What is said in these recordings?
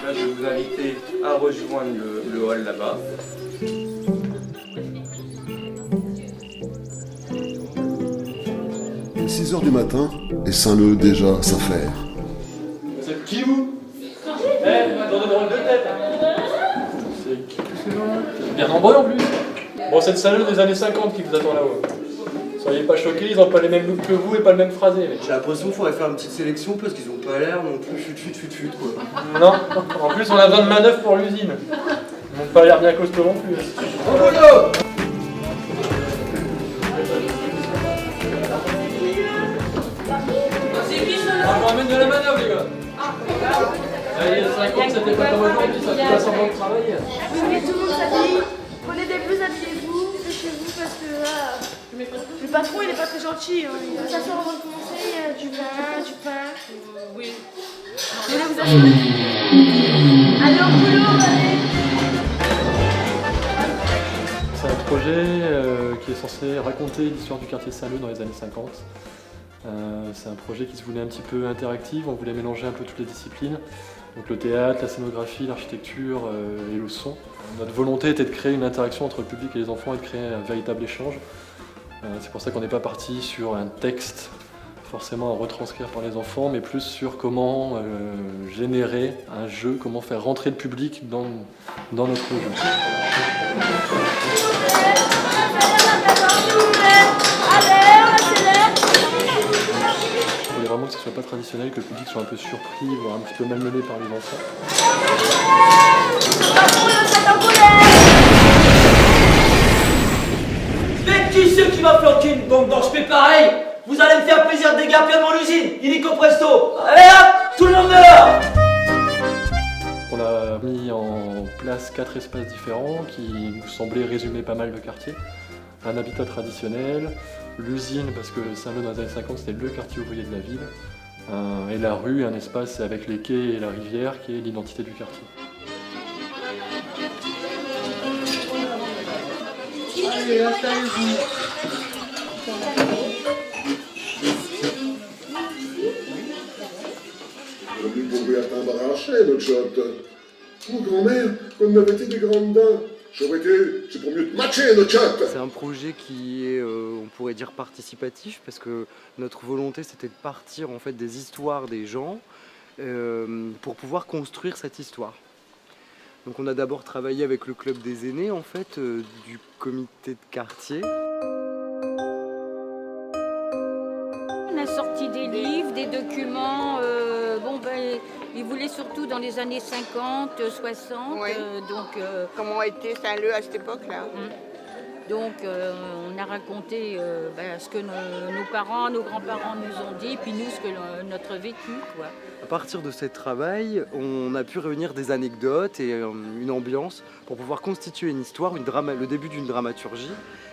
Là, je vais vous inviter à rejoindre le hall là-bas. Il est 6 h du matin et Saint-Leu déjà à s'affaire. C'est qui vous? Dans le rôle de tête. C'est qui? Bien nombreux en plus. Bon, c'est le Saint-Leu des années 50 qui vous attend là-haut. Soyez pas choqués, ils ont pas les mêmes looks que vous et pas le même phrasé. Mais... J'ai l'impression qu'il faudrait faire une petite sélection parce qu'ils ont pas l'air non plus fut quoi. Non, en plus on a besoin de main-d'œuvre pour l'usine. Ils n'ont pas l'air bien costauds non plus. On ramène de la manœuvre les gars. Allez, 50 c'était pas comme aujourd'hui, ça fait pas semblant de travailler. Oui, tout le monde s'habille. Prenez des blouses, habillez-vous, dépêchez-vous parce que le patron il est pas très gentil. Il va s'asseoir avant de commencer, il y a du pain. Oui. Vous voulez vous asseoir? Allez au boulot, allez. C'est un projet qui est censé raconter l'histoire du quartier Saint-Leu dans les années 50. C'est un projet qui se voulait un petit peu interactif, on voulait mélanger un peu toutes les disciplines. Donc le théâtre, la scénographie, l'architecture et le son. Notre volonté était de créer une interaction entre le public et les enfants et de créer un véritable échange. C'est pour ça qu'on n'est pas parti sur un texte forcément à retranscrire par les enfants, mais plus sur comment générer un jeu, comment faire rentrer le public dans notre jeu. Il faut vraiment que ce soit pas traditionnel, que le public soit un peu surpris, voire un petit peu malmené par les enfants. Mais qui c'est qui m'a flanqué une bombe dans je fais pareil? Vous allez me faire plaisir de dégager devant l'usine, illico presto. Allez hop, tout le monde dehors. On a mis en place 4 espaces différents qui nous semblaient résumer pas mal le quartier. Un habitat traditionnel, l'usine parce que Saint-Leu dans les années 50 c'était le quartier ouvrier de la ville, et la rue, un espace avec les quais et la rivière qui est l'identité du quartier. Allez, installez-vous. Vous pouvez t'embarrasser, notre chatte. Oh, grand-mère, qu'on avait été des grandes dents. J'aurais été, c'est pour mieux te matcher, notre chatte. C'est un projet qui est, on pourrait dire, participatif parce que notre volonté c'était de partir en fait des histoires des gens pour pouvoir construire cette histoire. Donc on a d'abord travaillé avec le club des aînés en fait, du comité de quartier. On a sorti des livres, des documents, ils voulaient surtout dans les années 50, 60, oui. Comment était Saint-Leu à cette époque-là? Donc on a raconté ce que nos parents, nos grands-parents nous ont dit, puis nous ce que notre vécu, quoi. À partir de ce travail, on a pu réunir des anecdotes et une ambiance pour pouvoir constituer une histoire, le début d'une dramaturgie.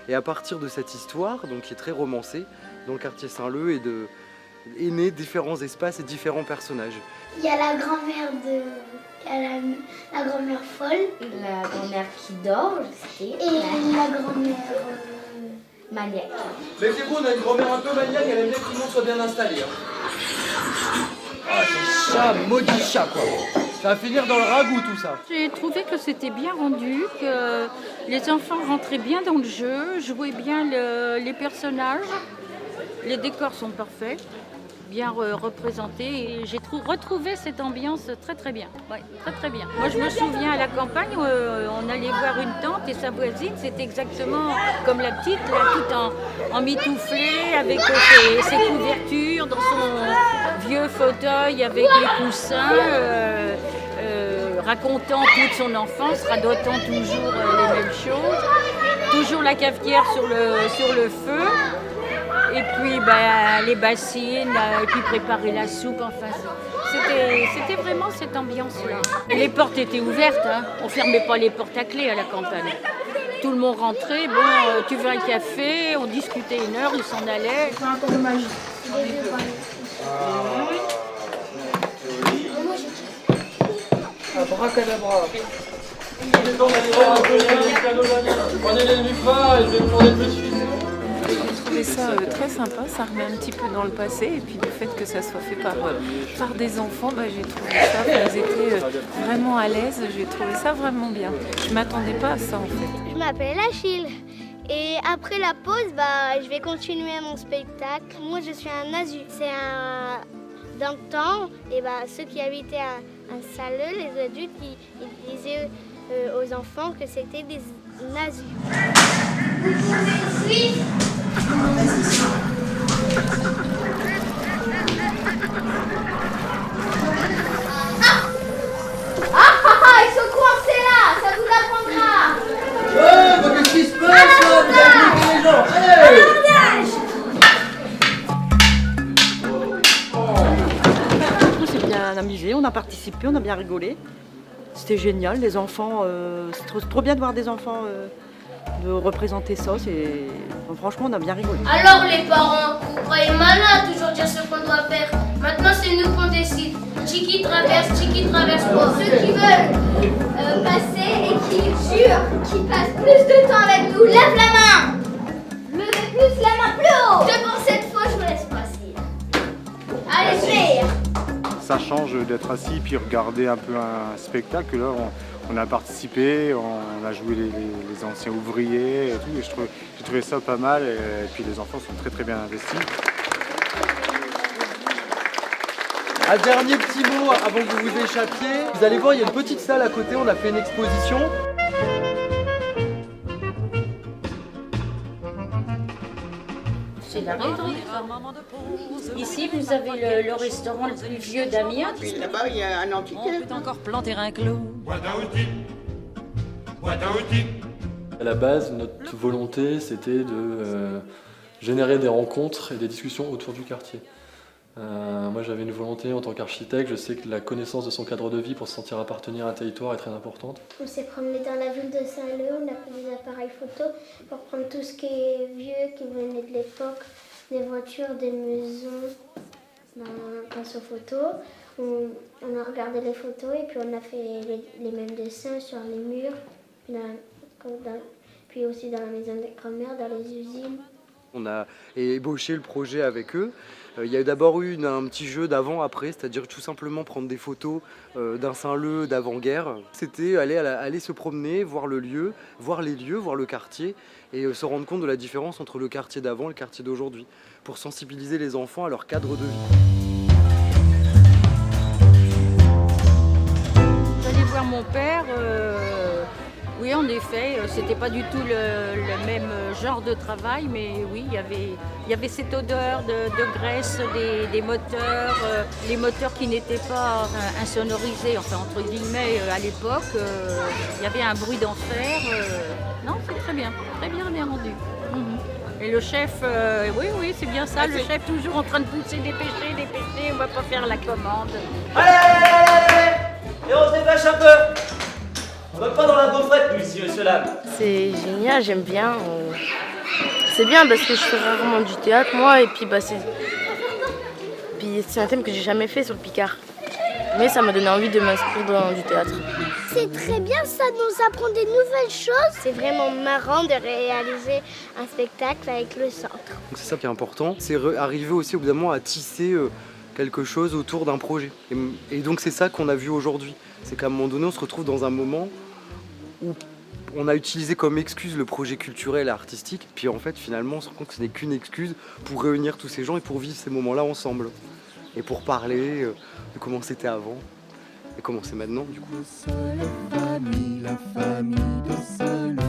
Et à partir de cette histoire, donc qui est très romancée, dans le quartier Saint-Leu, est né différents espaces et différents personnages. Il y a la grand-mère la grand-mère folle. La grand-mère qui dort, je sais. Et la grand-mère maniaque. Mais c'est bon, on a une grand-mère un peu maniaque, elle aime bien que tout le monde soit bien installé. Ah, c'est chat, maudit chat, quoi. Ça va finir dans le ragoût, tout ça. J'ai trouvé que c'était bien rendu, que les enfants rentraient bien dans le jeu, jouaient bien les personnages. Les décors sont parfaits, bien représentés. Et j'ai retrouvé cette ambiance très très bien. Ouais, très très bien. Moi je me souviens à la campagne, on allait voir une tante et sa voisine, c'était exactement comme la petite, là, tout en mitouflé, avec ses couvertures, dans son vieux fauteuil avec les coussins, racontant toute son enfance, radotant toujours les mêmes choses. Toujours la cafetière sur le feu. Et puis les bassines, et puis préparer la soupe, enfin c'était vraiment cette ambiance-là. Les portes étaient ouvertes, hein. On ne fermait pas les portes à clé à la campagne. Tout le monde rentrait, tu veux un café, on discutait une heure, ils s'en allaient. C'est un tour de magie. Abracadabra. Il est temps d'aller voir un peu les cadeaux d'amis. Prenez les nuits pas et je vais vous demander de me suivre. trouvé ça très sympa, ça remet un petit peu dans le passé et puis le fait que ça soit fait par des enfants, j'ai trouvé ça, ils étaient vraiment à l'aise, j'ai trouvé ça vraiment bien. Je ne m'attendais pas à ça en fait. Je m'appelle Achille et après la pause, je vais continuer mon spectacle. Moi je suis un nazu, dans le temps, et ceux qui habitaient un Saleux, les adultes, ils disaient aux enfants que c'était des nazis. Vous pouvez suivre. Ils sont coincés là, ça vous apprendra. Qu'est-ce qui se passe là? Vous avez bloqué les gens. On s'est bien amusé, on a participé, on a bien rigolé. C'était génial, les enfants, c'est trop bien de voir des enfants de représenter ça. Franchement, on a bien rigolé. Alors les parents, vous croyez malin à toujours dire ce qu'on doit faire. Maintenant c'est nous qu'on décide. Qui traverse quoi. Ceux qui veulent passer et qui jurent, qui passent plus de temps avec nous, lève la main. Levez plus la main plus haut. C'est pour cette fois, je vous laisse passer. Allez, fais. Ça change d'être assis puis regarder un peu un spectacle. Là, on a participé, on a joué les anciens ouvriers et tout. Et j'ai trouvé ça pas mal. Et puis les enfants sont très très bien investis. Un dernier petit mot avant que vous vous échappiez. Vous allez voir, il y a une petite salle à côté, on a fait une exposition. C'est la rêverie. Ici, vous avez le restaurant le plus vieux d'Amiens. Puis là-bas, il y a un antiquaire. On peut encore planter un clou. À la base, notre volonté, c'était de générer des rencontres et des discussions autour du quartier. Moi, j'avais une volonté en tant qu'architecte. Je sais que la connaissance de son cadre de vie pour se sentir appartenir à un territoire est très importante. On s'est promené dans la ville de Saint-Leu, on a pris des appareils photo pour prendre tout ce qui est vieux, qui venait de l'époque, des voitures, des maisons, grâce aux photos. On a regardé les photos et puis on a fait les mêmes dessins sur les murs, puis aussi dans la maison des grand-mères, dans les usines. On a ébauché le projet avec eux. Il y a d'abord eu un petit jeu d'avant-après, c'est-à-dire tout simplement prendre des photos d'un Saint-Leu d'avant-guerre. C'était aller se promener, voir le lieu, voir les lieux, voir le quartier et se rendre compte de la différence entre le quartier d'avant et le quartier d'aujourd'hui, pour sensibiliser les enfants à leur cadre de vie. J'allais voir mon père. Oui, en effet, c'était pas du tout le même genre de travail, mais oui, il y avait cette odeur de graisse des moteurs, les moteurs qui n'étaient pas insonorisés, enfin entre guillemets à l'époque. Il y avait un bruit d'enfer. Non, c'est très bien rendu. Et le chef, oui, c'est bien ça, le chef toujours en train de pousser, dépêcher, on va pas faire la commande. Allez, et on se dépêche un peu. On va pas dans la gaufrette, nous, ici, monsieur Lame. C'est génial, j'aime bien. C'est bien parce que je fais rarement du théâtre, moi, et puis c'est un thème que j'ai jamais fait sur le Picard. Mais ça m'a donné envie de m'inscrire dans du théâtre. C'est très bien, ça nous apprend des nouvelles choses. C'est vraiment marrant de réaliser un spectacle avec le centre. C'est ça qui est important, c'est arriver aussi au bout d'un moment à tisser quelque chose autour d'un projet. Et donc c'est ça qu'on a vu aujourd'hui. C'est qu'à un moment donné, on se retrouve dans un moment où on a utilisé comme excuse le projet culturel et artistique. Puis en fait, finalement, on se rend compte que ce n'est qu'une excuse pour réunir tous ces gens et pour vivre ces moments-là ensemble. Et pour parler de comment c'était avant et comment c'est maintenant, du coup. La famille de Saint-Leu.